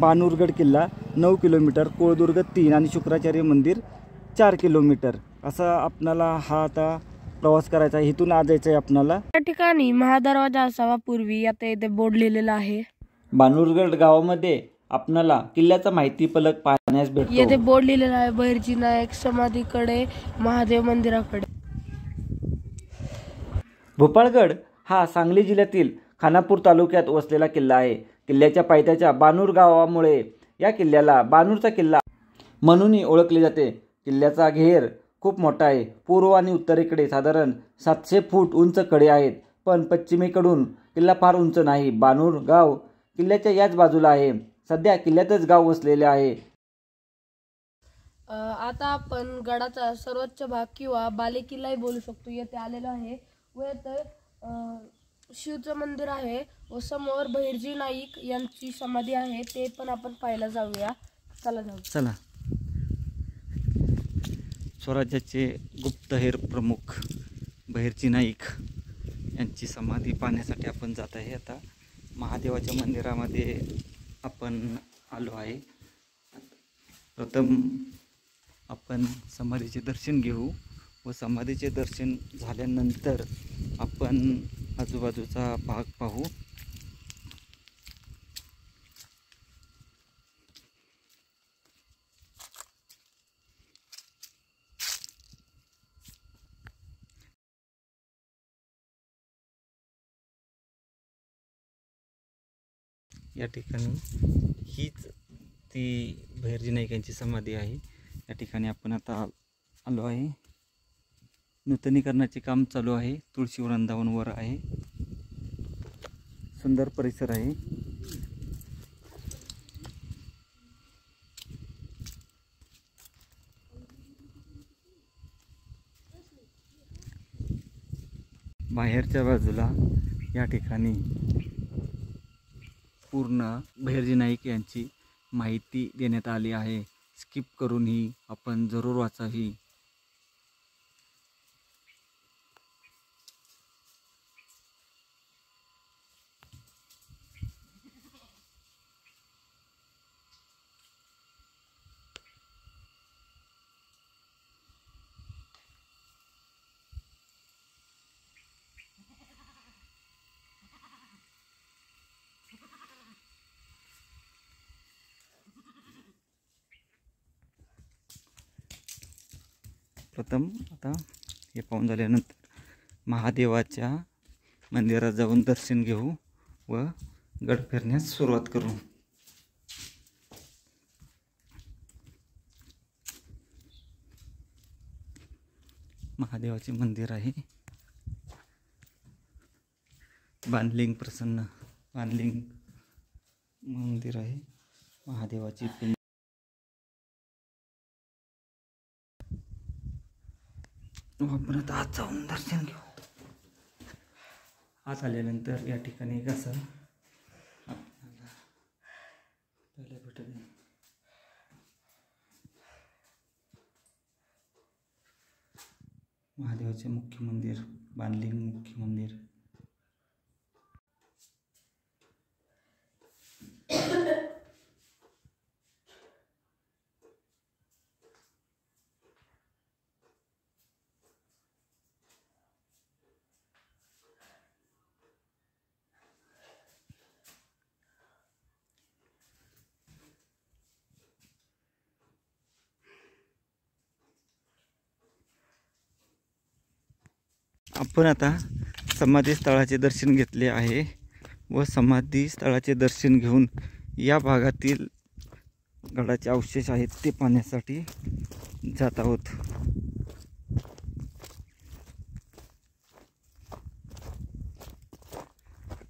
बाणूरगड किल्ला 9 किलोमीटर, कोळदुर्ग 3 आणि शुक्राचार्य मंदिर 4 किलोमीटर असा आपणाला हा आता प्रवास करायचा आहे। इथून आज जायचं आहे आपणाला। या ठिकाणी महादरवाजा असावा पूर्वी, आता इथे बोर्ड लिहिलेला आहे। बाणूरगड गावामध्ये आपणाला किल्ल्याचा माहिती फलक पाहण्यास भेटतो। येथे बोर्ड लिहिलेला आहे बहिर्जी नायक समाधीकडे, महादेव मंदिराकडे। भोपाळगड हा सांगली जिल्ह्यातील खानापूर तालुक्यात वसलेला किल्ला आहे। किल्ल्याच्या पायथ्याच्या बाणूर गावामुळे या किल्ल्याला बाणूरचा किल्ला म्हणूनही ओळखले जाते। किल्ल्याचा घेर खूप मोठा आहे। पूर्व आणि उत्तरेकडे साधारण 700 फूट उंच कडे आहेत, पण पश्चिमेकडून किल्ला फार उंच नाही। बाणूर गाव किल्ल्याच्या याच बाजूला आहे। सध्या किल्ल्यातच गाव वसलेले आहे। आता आपण गडाचा सर्वोच्च भाग किंवा बालेकिल्लाही बोलू शकतो येथे आलेलो आहे व येथे शिवचं मंदिर आहे व समोर बहिर्जी नाईक यांची समाधी आहे, ते पण आपण पाहायला जाऊया। चला। स्वराज्याचे गुप्तहेर प्रमुख बहिर्जी नाईक यांची समाधी पाहण्यासाठी आपण जात आहे। आता महादेवाच्या मंदिरामध्ये आपण आलो आहे। प्रथम आपण समाधीचे दर्शन घेऊ व समाधीचे दर्शन झाल्यानंतर आपण आजूबाजूचा भाग पाहू। या ठिकाणी हीच ती बहिर्जी नाईक यांची समाधी आहे। या ठिकाणी आपण आता आलो आहे। नूतनीकरणाचे काम चालू आहे। तुळशी वृंदावन वर आहे। सुंदर परिसर आहे। बाहेरच्या बाजूला या ठिकाणी पूर्ण बहिर्जी नाईक यांची माहिती देण्यात आली आहे। स्किप करून ही आपण जरूर वाचावी। प्रथम आता हे पाहून झाल्यानंतर महादेवाच्या मंदिरात जाऊन दर्शन घेऊ व गड फिरण्यास सुरुवात करू। महादेवाचे मंदिर आहे। बाणलिंग प्रसन्न बाणलिंग मंदिर आहे। महादेवाची पिंड आपण आता आत जाऊन दर्शन घेऊ। आत आल्यानंतर या ठिकाणी कसं आपल्याला पहिले भेटेल महादेवाचे मुख्य मंदिर, बाणलिंग मुख्य मंदिर। आपण आता समाधी स्थळाचे दर्शन घेतले आहे व समाधी स्थळाचे दर्शन घेऊन या भागातील गडाचे अवशेष आहेत ते पाहण्यासाठी जात आहोत।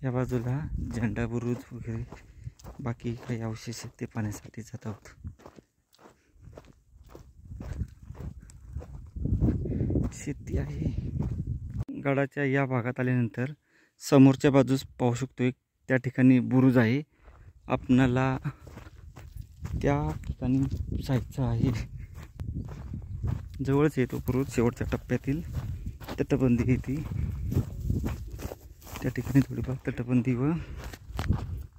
या बाजूला झेंडा बुरुज वगैरे बाकी काही अवशेष आहेत ते पाहण्यासाठी जात आहोत। शेती आहे। गडाच्या या भागात आल्यानंतर समोरच्या बाजूस पाहू शकतो एक त्या ठिकाणी बुरुज आहे। आपणाला त्या ठिकाणी जायचं आहे। जवळच येतो बुरुज, शेवटच्या टप्प्यातील तटबंदी येते त्या ठिकाणी थोडीफार तटबंदी व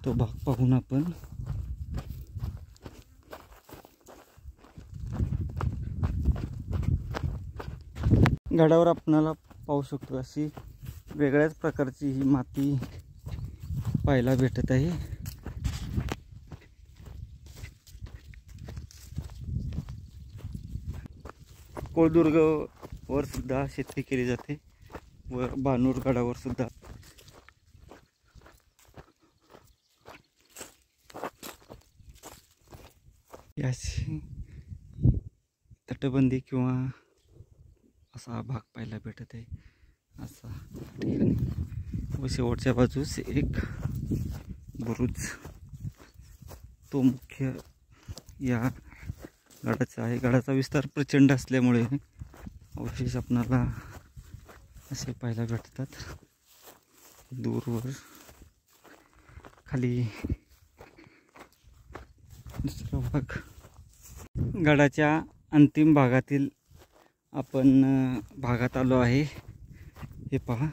तो भाग पाहून आपण गडावर आपणाला पाहू शकतो अशी वेगळ्याच प्रकारची ही माती पाहायला भेटत आहे. कोळदुर्ग वर सुद्धा शेती केली जाते व बानूर गडावर सुद्धा. याची तटबंदी किंवा असा भाग पाहायला भेटत आहे असा ठिकाणी. व शेवटच्या बाजूस एक बुरुज, तो मुख्य या गडाचा आहे. गडाचा विस्तार प्रचंड असल्यामुळे अवशेष आपणाला असे पाहायला भेटतात. दूरवर खाली दुसरा भाग. गडाच्या अंतिम भागातील आपण भागात आलो आहे. हे पहा,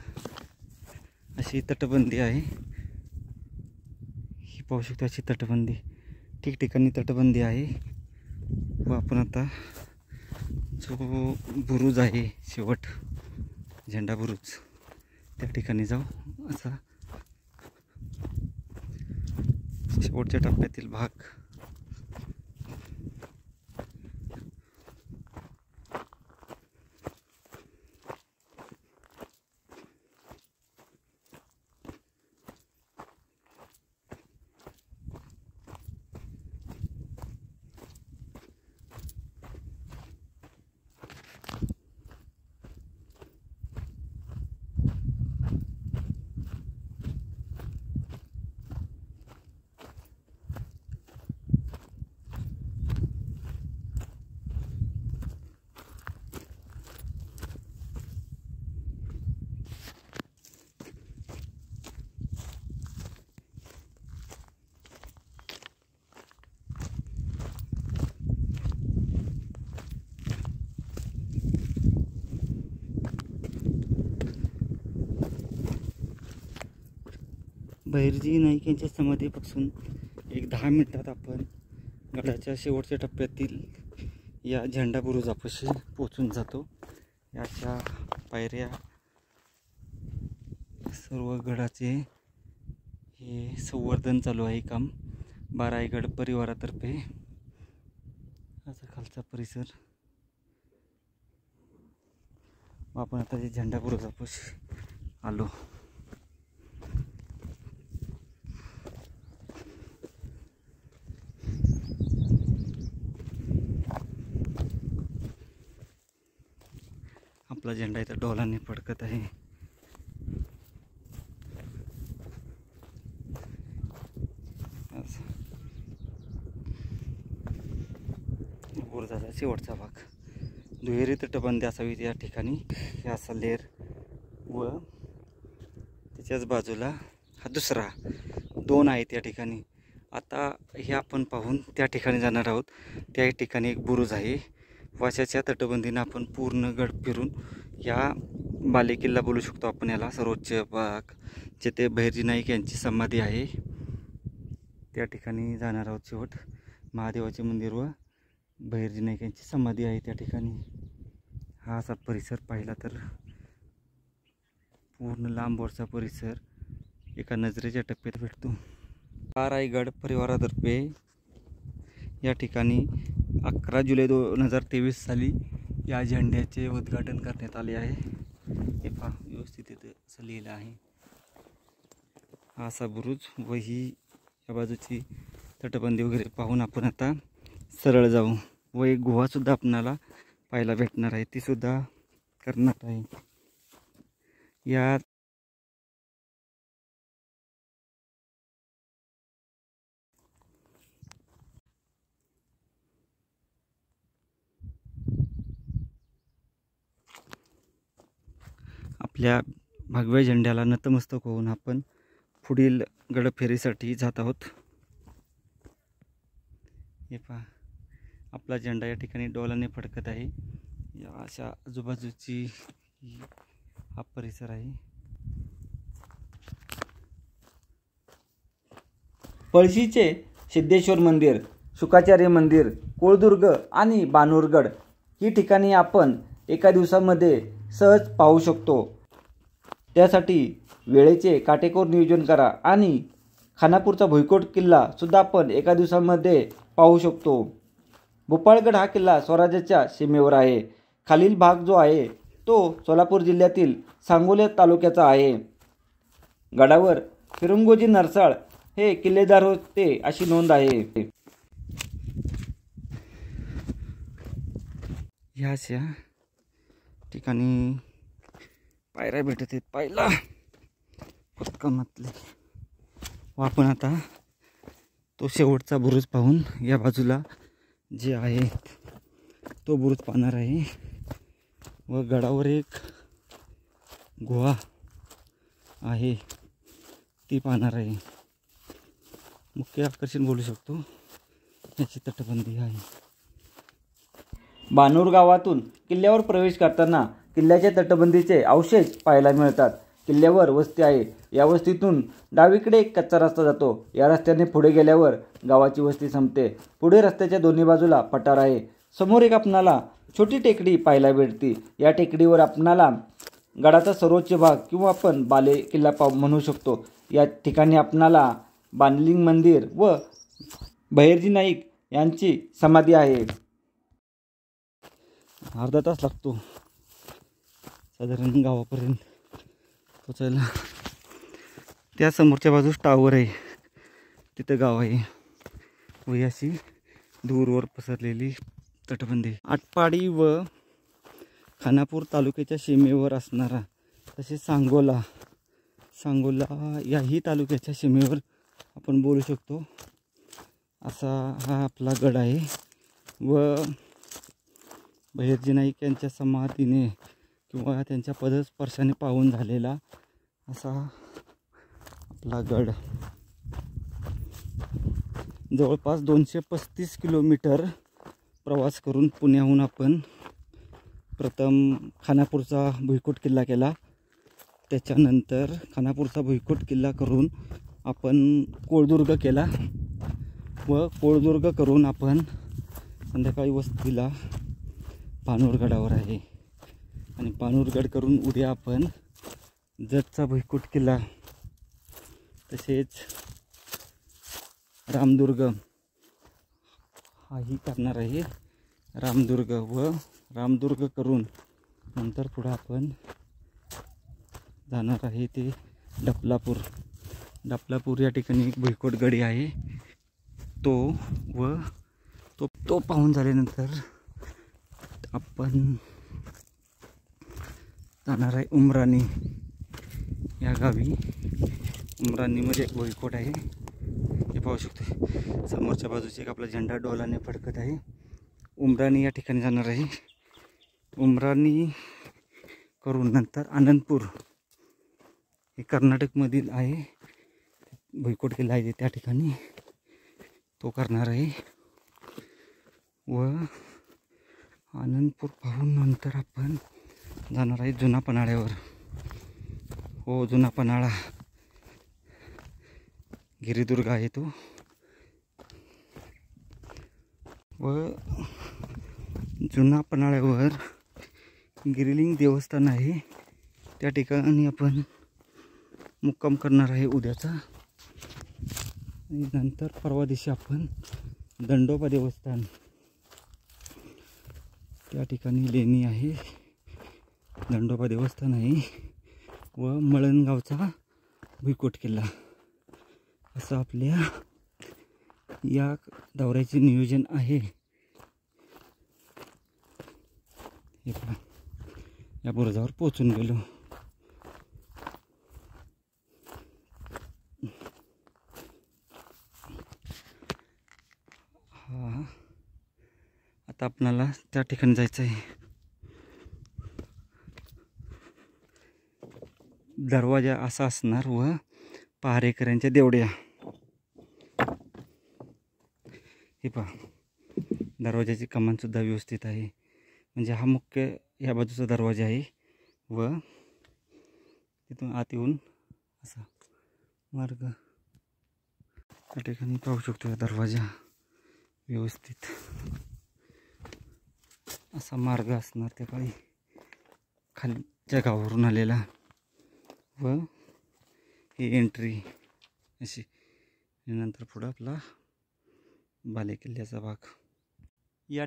अशी तटबंदी आहे. ही पाहू शकतो अशी तटबंदी, ठिकठिकाणी तटबंदी आहे. व आपण आता जो बुरुज आहे शेवट, झेंडा बुरुज, त्या ठिकाणी जाऊ. असा शेवटच्या टप्प्यातील भाग. बहिर्जी नाईक यांच्या समाधीपासून एक 10 मिनिटात आपण गडाच्या शेवटच्या टप्प्यातील या झेंडा बुरुजापाशी पोचून जातो. याच्या पायऱ्या सर्व गडाचे हे संवर्धन चालू आहे काम बाराईगड परिवारातर्फे. असा खालचा परिसर. आपण आता झेंडा बुरुजापाशी आलो. आपला झेंडा इथं डोलाने फडकत आहे. बुरुजाचा शेवटचा भाग. दुहेरी तटबंदी असावी या ठिकाणी. हे असा लेर व त्याच्याच बाजूला हा दुसरा, 2 आहेत या ठिकाणी. आता हे आपण पाहून त्या ठिकाणी जाणार आहोत. त्या ठिकाणी एक बुरुज आहे. वाशाच्या तटबंदीनं आपण पूर्ण गड फिरून या बालेकिल्ला बोलू शकतो आपण याला, सर्वोच्च भाग, जिथे बहिर्जी नाईक यांची समाधी आहे. त्या ठिकाणी जाणार आहोत. शेवट महादेवाचे मंदिर व बहिर्जी नाईक यांची समाधी आहे त्या ठिकाणी. हा असा परिसर पाहिला तर पूर्ण लांबवरचा परिसर एका नजरेच्या टप्प्यात भेटतो. बाराईगड परिवारातर्फे या ठिकाणी 11 जुलै 2023 साली या झेंड्याचे उद्घाटन करण्यात आले आहे. हे पहा, व्यवस्थित इथं असं लिहिलं आहे. हा असा बुरुज व ही या बाजूची तटबंदी वगैरे पाहून आपण आता सरळ जाऊ. व एक गुहासुद्धा आपणाला पाहायला भेटणार आहे, ती सुद्धा करणार आहे. या आपल्या भगव्या झेंड्याला नतमस्तक होऊन आपण पुढील गडफेरीसाठी जात आहोत. हे पहा, आपला झेंडा या ठिकाणी डोलाने फडकत आहे. या अशा आजूबाजूची हा परिसर आहे. पळशीचे सिद्धेश्वर मंदिर, शुकाचार्य मंदिर, कोळदुर्ग आणि बानूरगड ही ठिकाणी आपण एका दिवसामध्ये सहज पाहू शकतो। त्यासाठी वेळेचे काटेकोर नियोजन करा आणि खानापूरचा भुईकोट किल्ला सुद्धा आपण एका दिवसामध्ये पाहू शकतो। भोपाळगड हा किल्ला स्वराज्याच्या सीमेवर आहे। खालील भाग जो आहे तो सोलापूर जिल्ह्यातील सांगोला तालुक्याचा आहे। गडावर फिरंगोजी नरसाळ हे किल्लेदार होते अशी नोंद आहे। ह्या अशा ठिकाणी पायऱ्या भेटत आहेत पाहिला खोदकामातले। व आपण आता तो शेवटचा बुरुज पाहून या बाजूला जे आहे तो बुरुज पाहणार आहे व गडावर एक गुहा आहे ती पाहणार आहे। मुख्य आकर्षण बोलू शकतो याची तटबंदी आहे। बानूर गावातून किल्ल्यावर प्रवेश करताना किल्ल्याच्या तटबंदीचे अवशेष पाहायला मिळतात। किल्ल्यावर वस्ती आहे। या वस्तीतून डावीकडे एक कच्चा रस्ता जातो। या रस्त्याने पुढे गेल्यावर गावाची वस्ती संपते। पुढे रस्त्याच्या दोन्ही बाजूला पठार आहे। समोर एक आपणाला छोटी टेकडी पाहायला भेटते। या टेकडीवर आपणाला गडाचा सर्वोच्च भाग किंवा आपण बाले किल्ला म्हणू शकतो। या ठिकाणी आपणाला बाणलिंग मंदिर व बहिर्जी नाईक यांची समाधी आहे। अर्धा तास लागतो साधारण गावापर्यंत पोचायला। त्या समोरच्या बाजूस टावर आहे तिथं गाव आहे व अशी दूरवर पसरलेली तटबंदी। आटपाडी व खानापूर तालुक्याच्या सीमेवर असणारा तसेच सांगोला याही तालुक्याच्या सीमेवर आपण बोलू शकतो असा हा आपला गड आहे व बहिर्जी नाईक यांच्या समाधीने किंवा त्यांच्या पदस्पर्शाने पावन झालेला असा आपला गड। जवळपास 235 किलोमीटर प्रवास करून पुण्याहून आपण प्रथम खानापूरचा भुईकोट किल्ला केला। त्याच्यानंतर खानापूरचा भुईकोट किल्ला करून आपण कोळदुर्ग केला व कोळदुर्ग करून आपण संध्याकाळी वस्तीला पानूरगडावर आहे आणि पानूरगड करून उद्या आपण जतचा भुईकोट किल्ला तसेच रामदुर्ग हाही करणार आहे। रामदुर्ग करून नंतर पुढे आपण जाणार आहे ते डपलापूर या ठिकाणी एक भुईकोट गडी आहे तो पाहून झाल्यानंतर आपण जाणार आहे उमराणी या गावी। उमराणीमध्ये एक भुईकोट आहे हे पाहू शकतो। समोरच्या बाजूचे एक आपला झेंडा डोलाने फडकत आहे। उमराणी या ठिकाणी जाणार आहे। उमराणी करून नंतर आनंदपूर हे कर्नाटकमधील आहे भुईकोट किल्ला आहे त्या ठिकाणी तो करणार आहे व आनंदपूर पाहून नंतर आपण जाणार आहे जुना पन्हाळ्यावर। हो जुना पन्हाळा गिरिदुर्ग आहे तो व जुना पन्हाळ्यावर गिरिलिंग देवस्थान आहे त्या ठिकाणी आपण मुक्काम करणार आहे उद्याचा। आणि नंतर परवा दिवशी आपण दंडोबा देवस्थान त्या ठिकाणी लेणी आहे दंडोबा देवस्थान आहे व मळणगावचा भुईकोट किल्ला असं आपल्या या दौऱ्याचे नियोजन आहे। हे पहा या बुरुजावर पोहोचून गेलो। हा आता आपणाला त्या ठिकाणी जायचं आहे। दरवाजा असा असणार व पहारेकऱ्यांच्या देवड्या हे पहा दरवाजाची कमानसुद्धा व्यवस्थित आहे। म्हणजे हा मुख्य ह्या बाजूचा दरवाजा आहे व तिथून आत येऊन असा मार्ग त्या ठिकाणी पाहू शकतो। दरवाजा व्यवस्थित असा मार्ग असणार त्या काळी खालच्या गावावरून आलेला व ही एंट्री अशी, नंतर पुढं आपला बालेकिल्ल्याचा भाग. या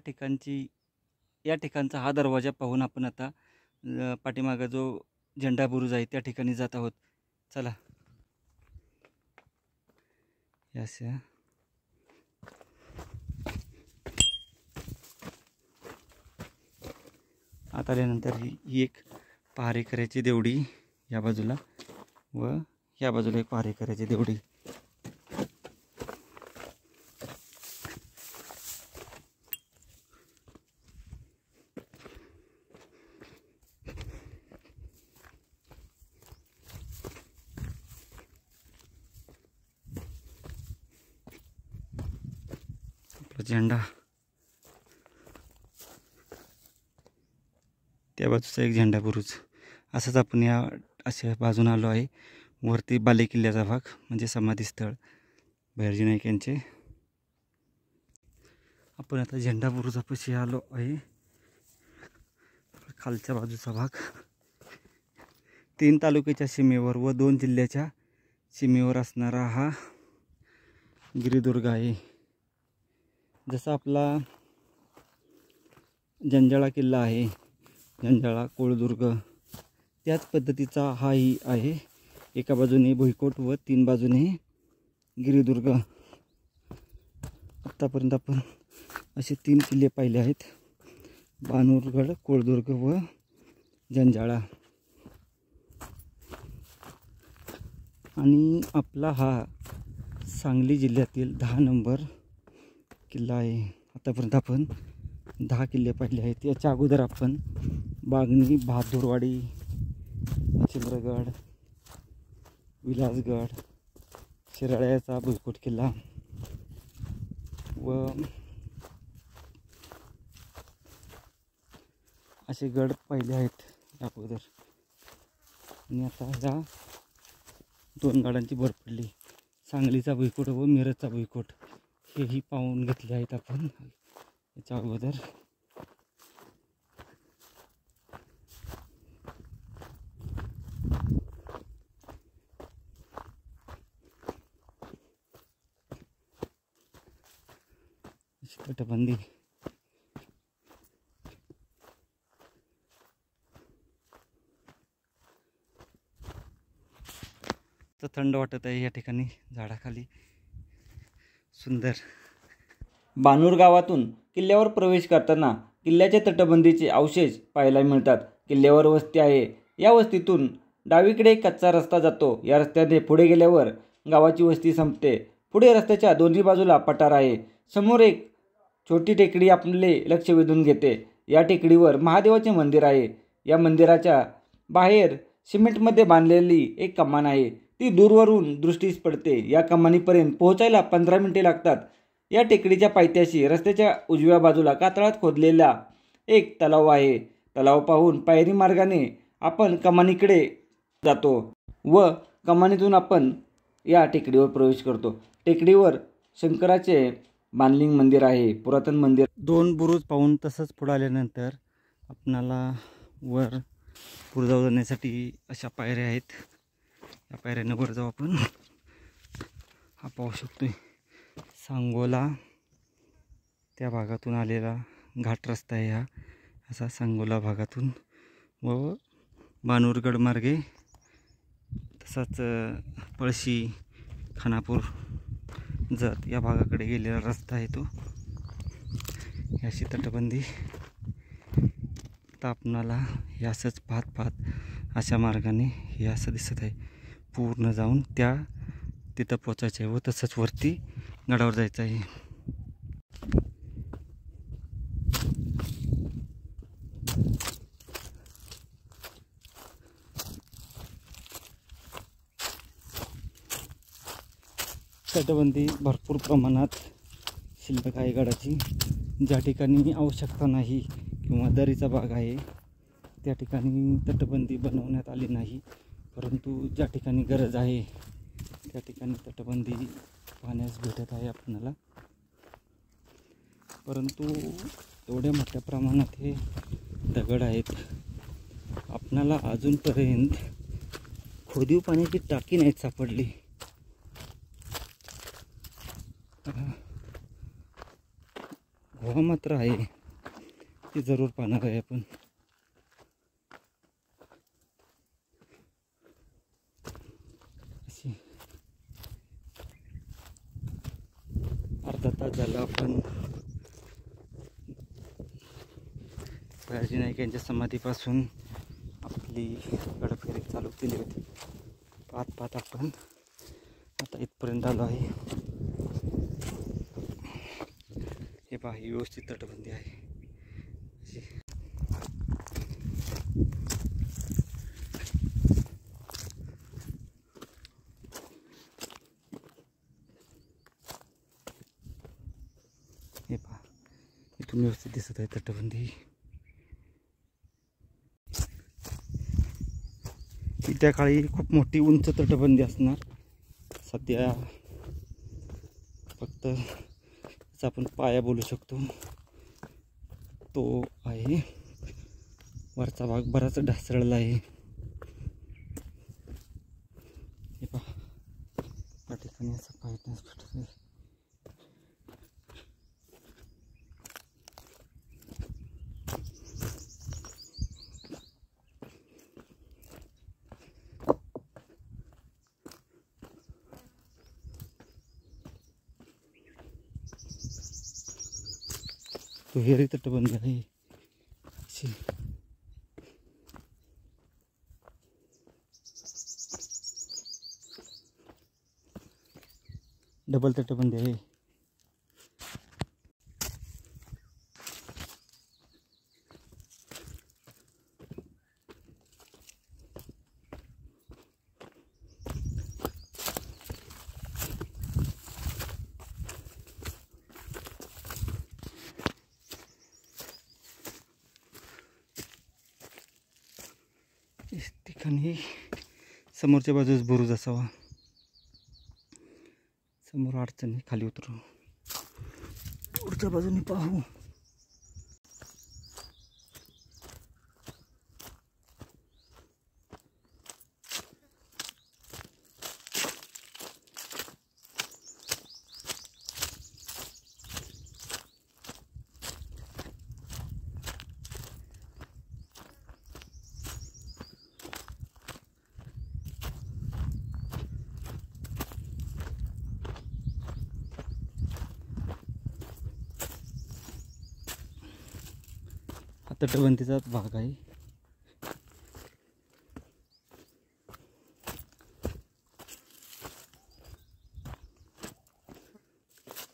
ठिकाणचा हा दरवाजा पाहून आपण आता पाठीमागं जो झेंडा बुरुज आहे त्या ठिकाणी जात आहोत. चला. अशा आता आल्यानंतर ही एक पहारेकऱ्याची देवडी या बाजूला व या बाजूला एक पहारेकऱ्याची देवडी. झेंडा त्या बाजूचा एक झेंडा बुरुज. असंच आपण या अशा बाजून आलो आहे. वरती बालेकिल्ल्याचा भाग म्हणजे समाधीस्थळ बहिर्जी नाईक यांचे. आपण आता झेंडा बुरुजापाशी आलो आहे. खालच्या बाजूचा भाग 3 तालुक्याच्या सीमेवर व 2 जिल्ह्याच्या सीमेवर असणारा हा गिरिदुर्ग आहे. जसा आपला जंजाळा किल्ला आहे, जंजाळा कोळदुर्ग, त्याच पद्धतीचा हाही आहे. एका बाजूने भुईकोट व 3 बाजूने गिरिदुर्ग. आत्तापर्यंत आपण असे 3 किल्ले पाहिले आहेत, बाणूरगड, कोळदुर्ग व जंजाळा. आणि आपला हा सांगली जिल्ह्यातील 10 नंबर किल्ला आहे. आतापर्यंत आपण 10 किल्ले पाहिले आहेत. याच्या अगोदर आपण बागणी, बहादूरवाडी, मच्छिंद्रगड, विलासगड, शिराळ्याचा भुईकोट किल्ला व असे गड पाहिले आहेत अगोदर. आणि आता ह्या 2 गडांची भर पडली, सांगलीचा भुईकोट व मिरजचा भुईकोट, हेही पाहून घेतले आहेत आपण याच्या अगोदर. तटबंदी तर थंड वाटत आहे या ठिकाणी झाडाखाली. सुंदर. बाणूर गावातून किल्ल्यावर प्रवेश करताना किल्ल्याच्या तटबंदीचे अवशेष पाहायला मिळतात. किल्ल्यावर वस्ती आहे. या वस्तीतून डावीकडे एक कच्चा रस्ता जातो. या रस्त्याने पुढे गेल्यावर गावाची वस्ती संपते. पुढे रस्त्याच्या दोन्ही बाजूला पठार आहे. समोर एक छोटी टेकडी आपले लक्ष वेधून घेते. या टेकडीवर महादेवाचे मंदिर आहे. या मंदिराच्या बाहेर सिमेंटमध्ये बांधलेली एक कमान आहे. ती दूरवरून दृष्टीस पडते. या कमानीपर्यंत पोहोचायला 15 मिनिटे लागतात. या टेकडीच्या पायथ्याशी रस्त्याच्या उजव्या बाजूला कातळात खोदलेला एक तलाव आहे. तलाव पाहून पायरी मार्गाने आपण कमानीकडे जातो व कमानीतून आपण या टेकडीवर प्रवेश करतो. टेकडीवर शंकराचे बाणलिंग मंदिर आहे, पुरातन मंदिर. 2 बुरुज पाहून तसंच पुढे आल्यानंतर आपणाला वर बुरुजावर जाण्यासाठी अशा पायऱ्या आहेत. या पायऱ्यानं वर जाऊ आपण. हा पाहू शकतोय सांगोला त्या भागातून आलेला घाट रस्ता आहे हा. असा सांगोला भागातून व बाणूरगड मार्गे तसाच पळशी, खानापूर जत या भागाकडे गेलेला रस्ता आहे तो. याची तटबंदी तर आपणाला हे असंच पाहत अशा मार्गाने हे असं दिसत आहे. पूर्ण जाऊन तिथं पोचायचं आहे व तसंच वरती गडावर जायचं आहे. तटबंदी भरपूर प्रमाणात शिल्लक आहे गडाची. ज्या ठिकाणी आवश्यकता नाही किंवा दरीचा भाग आहे त्या ठिकाणी तटबंदी बनवण्यात आली नाही. परंतु ज्या ठिकाणी गरज आहे त्या ठिकाणी तटबंदी पाहण्यास भेटत आहे आपणाला. परंतु एवढ्या मोठ्या प्रमाणात हे दगड आहेत. आपणाला अजूनपर्यंत खोदीव पाण्याची टाकी नाहीत सापडली. गोवा मात्र आहे, ती जरूर पाहणार आहे आपण. अशी अर्धा तास झाला आपण भैरजी नाईक यांच्या समाधीपासून आपली गडफेरी चालू केली होती. पाहत आपण आता इथपर्यंत आलो आहे. हे पहा, ही व्यवस्थित तटबंदी आहे. हे पहा, इथून व्यवस्थित दिसत आहे तटबंदी. ही त्या काळी खूप मोठी उंच तटबंदी असणार. सध्या फक्त आपण पाया बोलू शकतो तो आहे. वरचा भाग बराच ढासळला आहे. हे पहा, या ठिकाणी असं पाहिजे. दुहेरी तटबंदी आहे. डबल तटबंदी आहे. इस ठिकाणी समोरच्या बाजूस बुरुज असावा. समोर अडचणी खाली उतरू, पुढच्या बाजूने पाहू. तटबंदीचाच भाग आहे.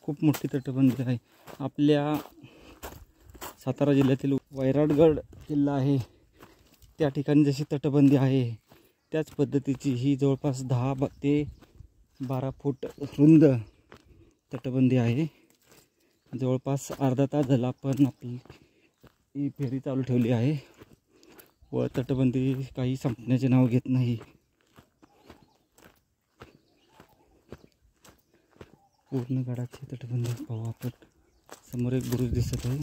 खूप मोठी तटबंदी आहे. आपल्या सातारा जिल्ह्यातील वैराटगड किल्ला आहे त्या ठिकाणी जशी तटबंदी आहे त्याच पद्धतीची ही जवळपास 10 ते 12 फूट रुंद तटबंदी आहे. जवळपास अर्धा तास झाला पण आपली ही फेरी चालू ठेवली आहे व तटबंदी काही संपण्याचे नाव घेत नाही. पूर्ण गडाची तटबंदी पाहू आपण. समोर एक बुरुज दिसत आहे.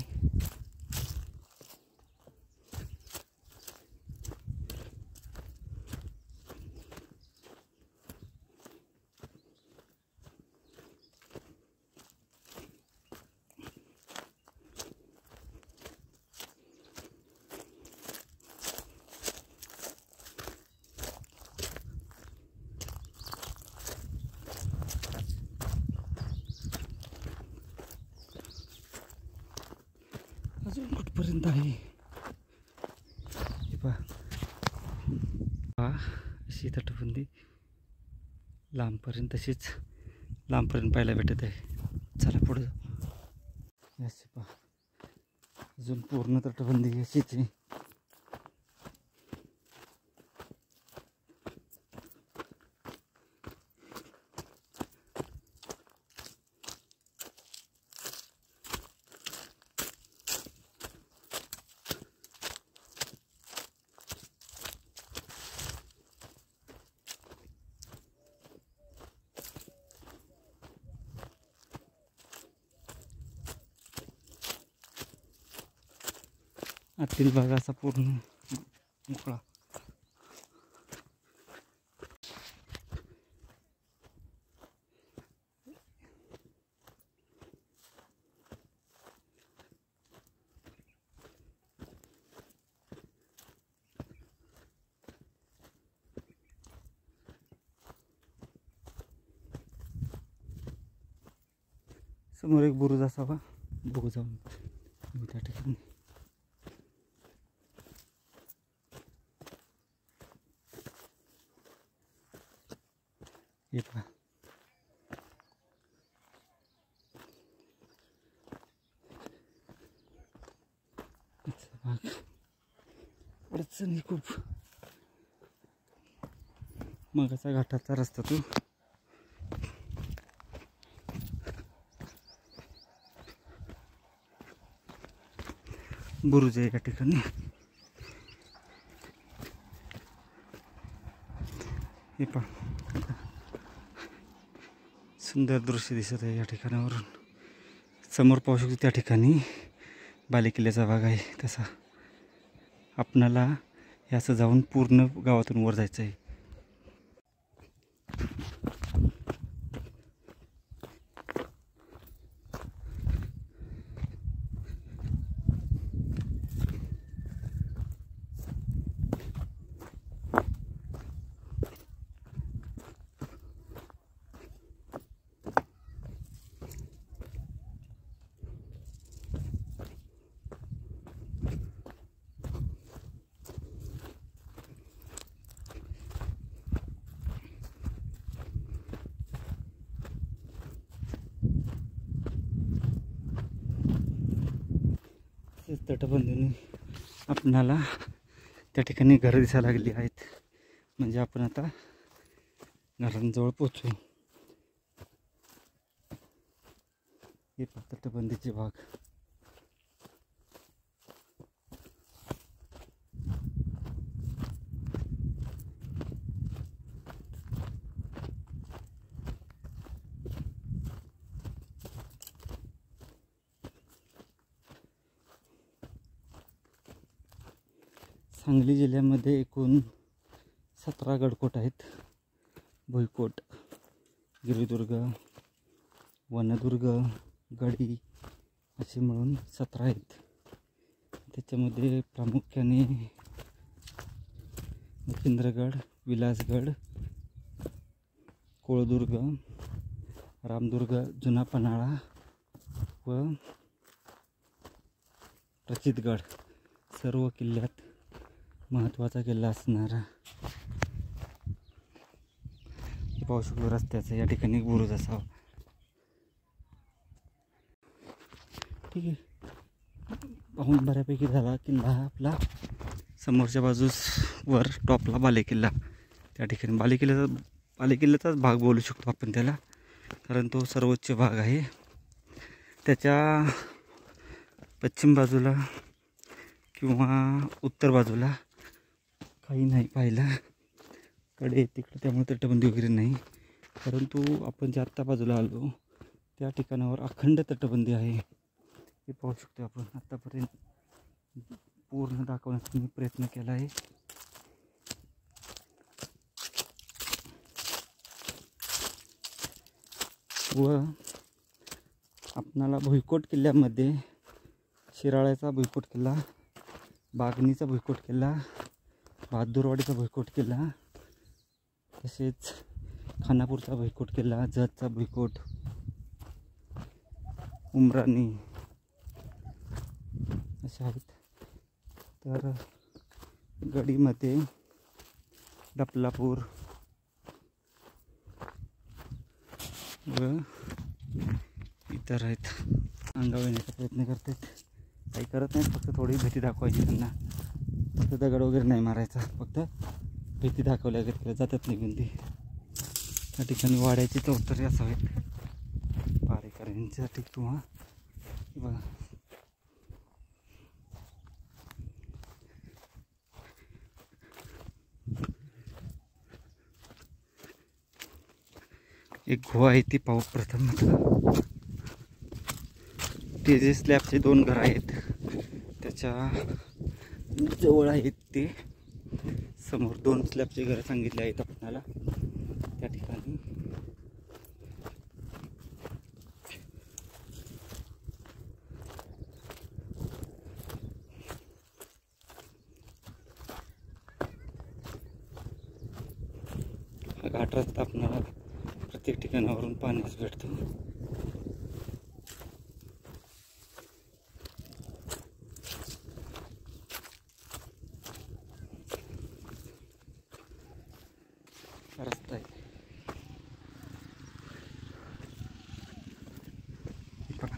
अजून कुठपर्यंत आहे हे पहा. अशी तटबंदी लांबपर्यंत तशीच लांबपर्यंत पाहायला भेटत आहे. चला पुढे जाऊ. अशी पहा, अजून पूर्ण तटबंदी अशीच आहे. आतील भाग असा पूर्ण मोकळा. समोर एक बुरुज असावा, बघू जाऊन त्या ठिकाणी. हे पहा, भाग अडचणी खूप. मगाचा घाटाचा रस्ता तो. बुरुज आहे या ठिकाणी. हे पहा, सुंदर दृश्य दिसत आहे या ठिकाणावरून. समोर पाहू शकतो त्या ठिकाणी बालेकिल्ल्याचा भाग आहे. तसा आपणाला हे असं जाऊन पूर्ण गावातून वर जायचं आहे. तटबंदीने आपणाला त्या ठिकाणी घरं दिसायला लागली आहेत. म्हणजे आपण आता घरांजवळ पोचू. हे तटबंदीचे भाग. सांगली जिल्ह्यामध्ये एकूण 17 गडकोट आहेत. भुईकोट, गिरिदुर्ग, वनदुर्ग, गडी असे मिळून 17 आहेत. त्याच्यामध्ये प्रामुख्याने मच्छिंद्रगड, विलासगड, कोळदुर्ग, रामदुर्ग, जुना पन्हाळा व प्रचितगड सर्व किल्ल्यात महत्त्वाचा किल्ला असणारा. पाहू शकतो रस्त्याचा या ठिकाणी बुरुज असावा. ठीक आहे, पाहून बऱ्यापैकी झाला किल्ला हा आपला. समोरच्या बाजूस वर टॉपला बालेकिल्ला. त्या ठिकाणी बालेकिल्ल्याचाच भाग बोलू शकतो आपण त्याला, कारण तो सर्वोच्च भाग आहे. त्याच्या पश्चिम बाजूला किंवा उत्तर बाजूला काही नाही पाहिला. कडे तिकडे त्यामुळे तटबंदी वगैरे नाही. परंतु आपण ज्या आत्ता बाजूला आलो त्या ठिकाणावर अखंड तटबंदी आहे. हे पाहू शकतो आपण. आत्तापर्यंत पूर्ण दाखवण्याचा मी प्रयत्न केला आहे. व आपणाला भुईकोट किल्ल्यामध्ये शिराळ्याचा भुईकोट किल्ला, बागणीचा भुईकोट किल्ला, बहादूरवाडीचा भुईकोट किल्ला, तसेच खानापूरचा भुईकोट किल्ला, जतचा भुईकोट, उमराणी असे आहेत. तर गडीमध्ये डपलापूर व इतर आहेत. अंगावर येण्याचा प्रयत्न करतात. काही करत नाहीत, फक्त थोडी भीती दाखवायची त्यांना. फक्त दगड वगैरे नाही मारायचा, फक्त भीती दाखवल्या वगैरे जातात निघून ते. त्या ठिकाणी वाड्याची चौतरे असावेत पारेकऱ्यांसाठी किंवा बघा. एक गुहा आहे ती पाहू प्रथम. ते जे स्लॅबचे 2 घर आहेत त्याच्या जवळ आहेत ते. समोर 2 स्लॅबची घरं सांगितली आहेत आपल्याला त्या ठिकाणी. हा घाट रस्ता आपल्याला प्रत्येक ठिकाणावरून पाण्यास भेटतो. रस्ता आहे बघा.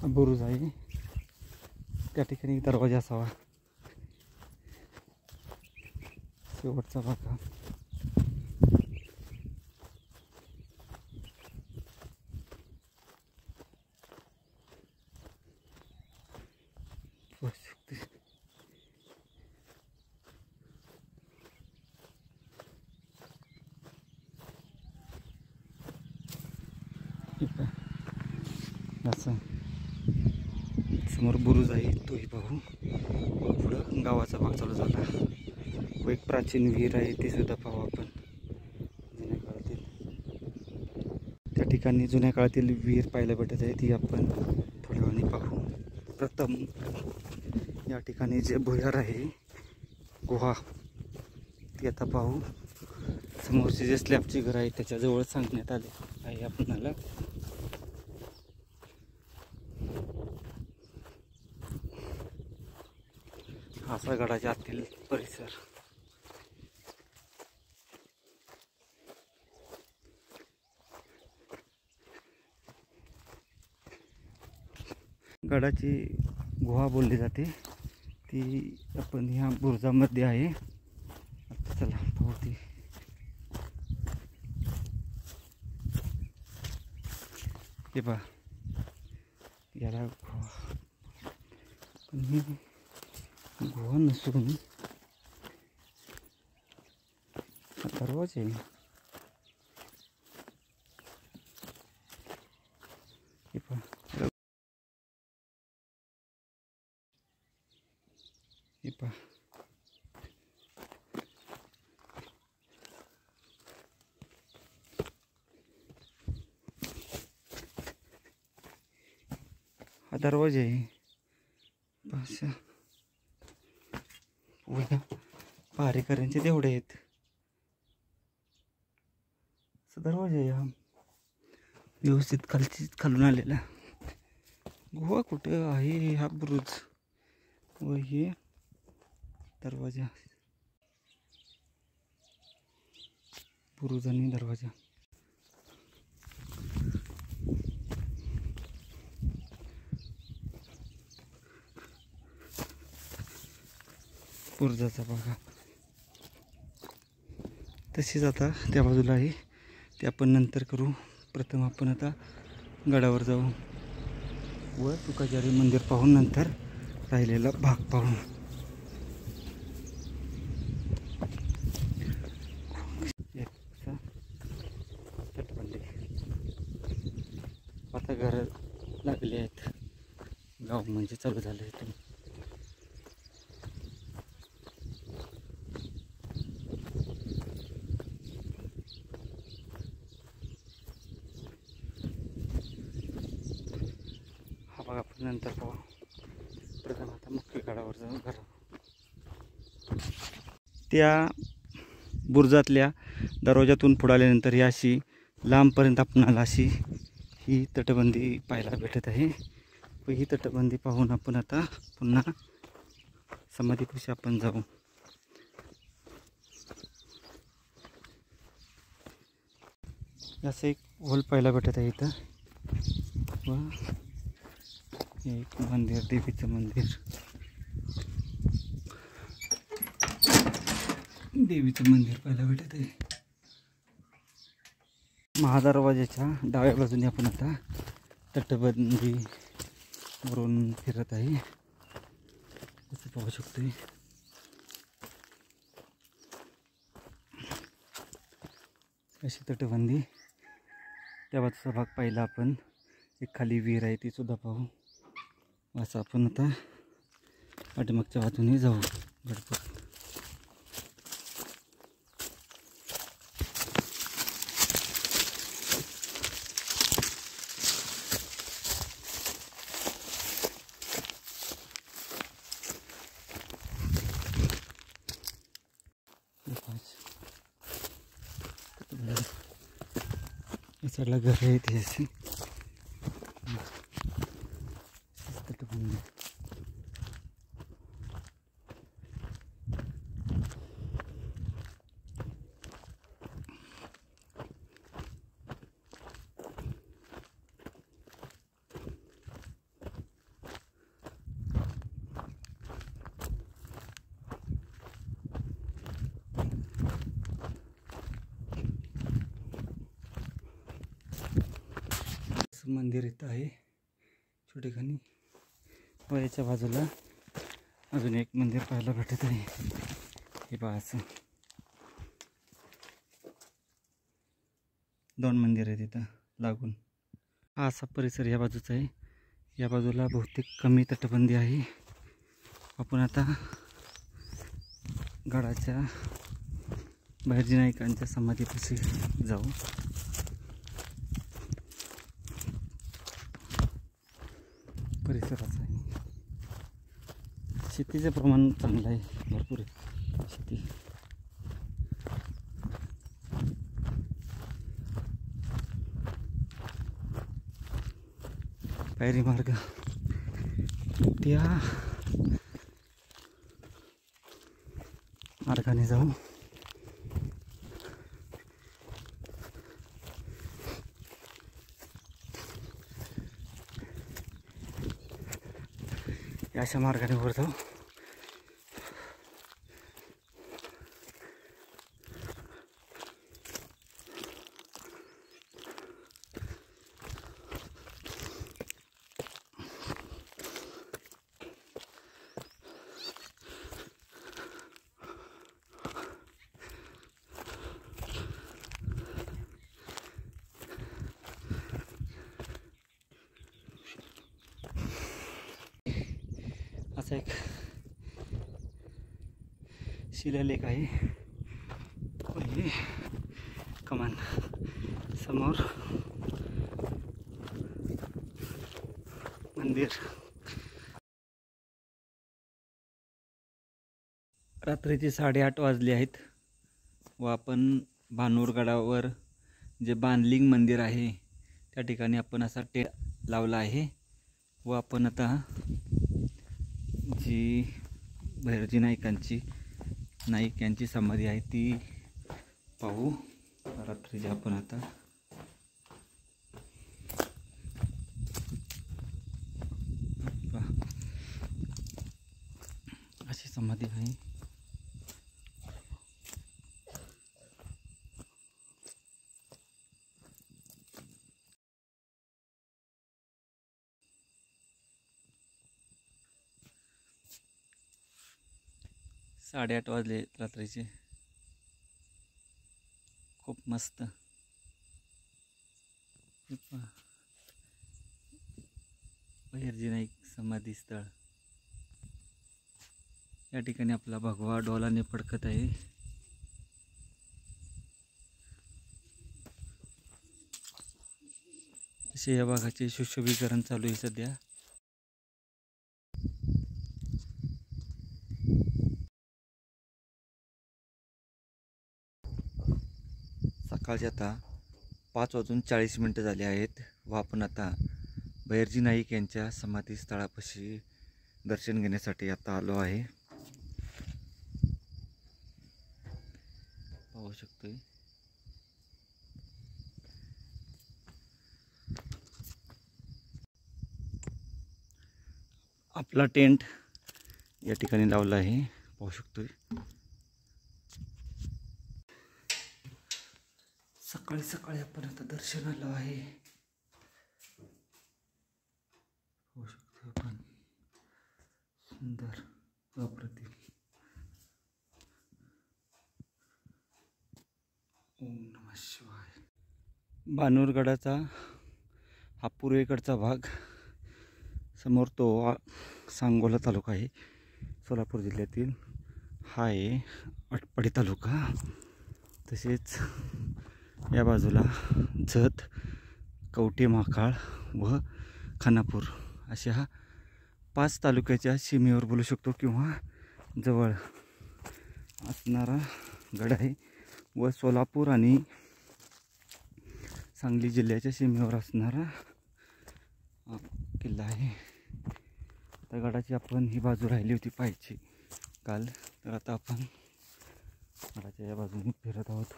बुरुज आहे त्या ठिकाणी दरवाजा असावा. शेवटचा भाग असं समोर बुरुज आहे तोही पाहू. पुढं गावाचा भाग चालू झाला व एक प्राचीन विहीर आहे ती सुद्धा पाहू आपण. जुन्या काळातील त्या ठिकाणी जुन्या काळातील विहीर पाहायला भेटत आहे ती आपण थोड्या वेळाने पाहू. प्रथम या ठिकाणी जे भुयार आहे गुहा ती आता पाहू. समोरचे जे स्लॅबची घर आहे त्याच्याजवळ सांगण्यात आले आहे आपणाला. असा गडाच्या आतील परिसर. गडाची गुहा बोलली जाते ती आपण ह्या बुरुजामध्ये आहे. आता चला पाहू ती. हे पहा याला गुहा पण ही गुहा नसून दरवाजा आहे. हे पहा हे पहा हा दरवाजा आहे. भाषा पहारेकऱ्यांचे तेवढे आहेत. असा दरवाजा आहे हा व्यवस्थित खालून आलेला. गुहा कुठं आहे हा बुरुज व हे दरवाजा. बुरुज आणि दरवाजा. बुरुजाचा बघा तशीच आता त्या बाजूला आहे ते आपण नंतर करू. प्रथम आपण आता गडावर जाऊ व तुकाचारी मंदिर पाहून नंतर राहिलेला भाग पाहू. तटबंदी आता घर लागले आहेत. गाव म्हणजे चालू झालं आहे. त्यानंतर पाहू प्रथम आता मुख्य गडावर जाऊन घर त्या बुरुजातल्या दरवाजातून पुढे आल्यानंतर ही अशी लांबपर्यंत आपणाला अशी ही तटबंदी पाहायला भेटत आहे. व ही तटबंदी पाहून आपण आता पुन्हा समाधीपाशी आपण जाऊ. असं एक होल पाहायला भेटत आहे इथं. व एक मंदिर, देवीचं मंदिर, देवीचं मंदिर पाहायला भेटत आहे. महादरवाजाच्या डाव्या बाजूने आपण आता तटबंदी वरून फिरत आहे असं पाहू शकतोय. अशी तटबंदी. त्या बाजूचा भाग पाहिला आपण. एक खाली विहीर आहे ती सुद्धा पाहू. असं आपण आता पाठीमागच्या बाजूने जाऊ गडपूर. या साईडला घर आहे ते असे तटबंदी. मंदिर इथं आहे छोटेखानी. व याच्या बाजूला अजून एक मंदिर पाहायला भेटत आहे. हे पहा असं 2 मंदिर आहेत इथं लागून. हा असा परिसर या बाजूचा आहे. या बाजूला बहुतेक कमी तटबंदी आहे. आपण आता गडाच्या बहिर्जी नाईकांच्या समाधीपाशी जाऊ. परिसराचं आहे. शेतीचं प्रमाण चांगलं आहे, भरपूर आहे शेती. पायरी मार्ग त्या मार्गाने जाऊ. अशा मार्गाने वर जाऊ. असा एक शिलालेख आहे. हे कमान समोर मंदिर. रात्रीचे 8:30 वाजले आहेत व आपण भानूरगडावर जे बानलिंग मंदिर आहे त्या ठिकाणी आपण असा टेंट लावला आहे. व आपण आता जी बहिर्जी नाईक यांची समाधी आहे ती पाहू. रात्रीची आपण आता अशी समाधी आहे. साडे 8 वाजले रात्रीचे. खूप मस्त. बहिर्जी नाईक समाधी स्थळ. या ठिकाणी आपला भगवा डोलाने फडकत आहे. असे या भागाचे सुशोभीकरण चालू आहे सध्या. सकाळचे आता 5:40 झाले आहेत व आपण आता बहिर्जी नाईक यांच्या समाधीस्थळापाशी दर्शन घेण्यासाठी आता आलो आहे. पाहू शकतोय आपला टेंट या ठिकाणी लावला आहे. पाहू शकतोय सकाळी सकाळी आपण आता दर्शनाला आहे. पाहू शकतो आपण सुंदर अप्रतिम. ओम नमः शिवाय. बानूरगडाचा हा पूर्वेकडचा भाग, समोर तो सांगोला तालुका आहे सोलापूर जिल्ह्यातील. हा आहे आटपाडी तालुका. तसेच या बाजूला जत, कवठे महाकाळ व खानापूर अशा 5 तालुक्याच्या सीमेवर बोलू शकतो किंवा जवळ असणारा गड आहे व सोलापूर आणि सांगली जिल्ह्याच्या सीमेवर असणारा किल्ला आहे. त्या गडाची आपण ही बाजू राहिली होती पाहायची काल, तर आता आपण गडाच्या या बाजूने फिरत आहोत.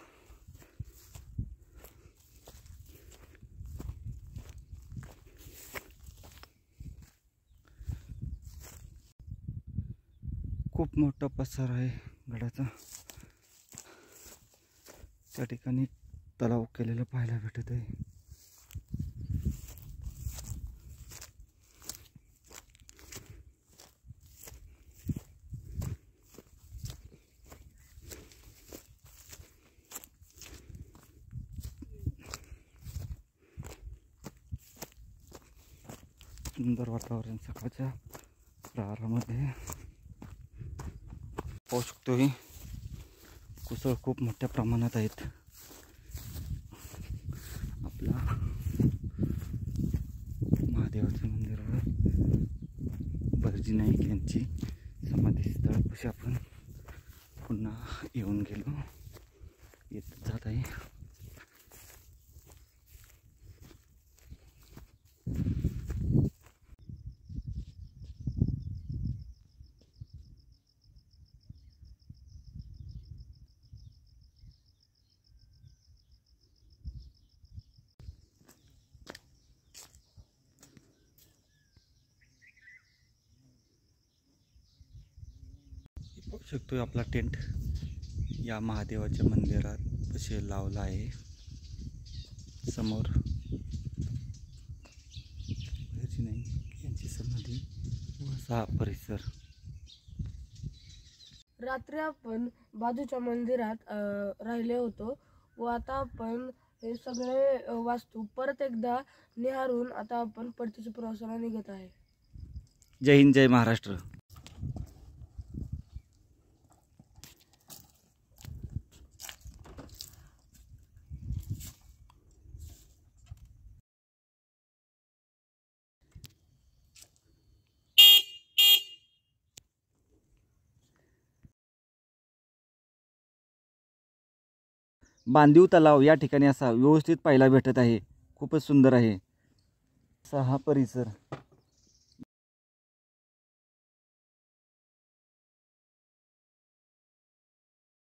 खूप मोठा पसार आहे गडाचा. त्या ठिकाणी तलाव केलेलं पाहायला भेटत आहे. सुंदर वातावरण सकाळच्या प्रहारामध्ये. पाहू शकतो ही कुसळ खूप मोठ्या प्रमाणात आहेत. आपला महादेवाच्या मंदिरावर बहिर्जी नाईक यांची समाधीस्थळापाशी आपण पुन्हा येऊन गेलो. येत जात आहे. पाहू शकतोय आपला टेंट या महादेवाच्या मंदिरात कसे लावला आहे. समोर बहिर्जी नाईक यांची समाधी व असा परिसर. रात्री आपण बाजूच्या मंदिरात राहिले होतो व आता आपण हे सगळे वास्तू परत एकदा निहारून आता आपण परतीच्या प्रवासाला निघत आहे. जय हिंद, जय महाराष्ट्र. बांधीव तलाव या ठिकाणी असा व्यवस्थित पाहायला भेटत आहे. खूपच सुंदर आहे असा हा परिसर.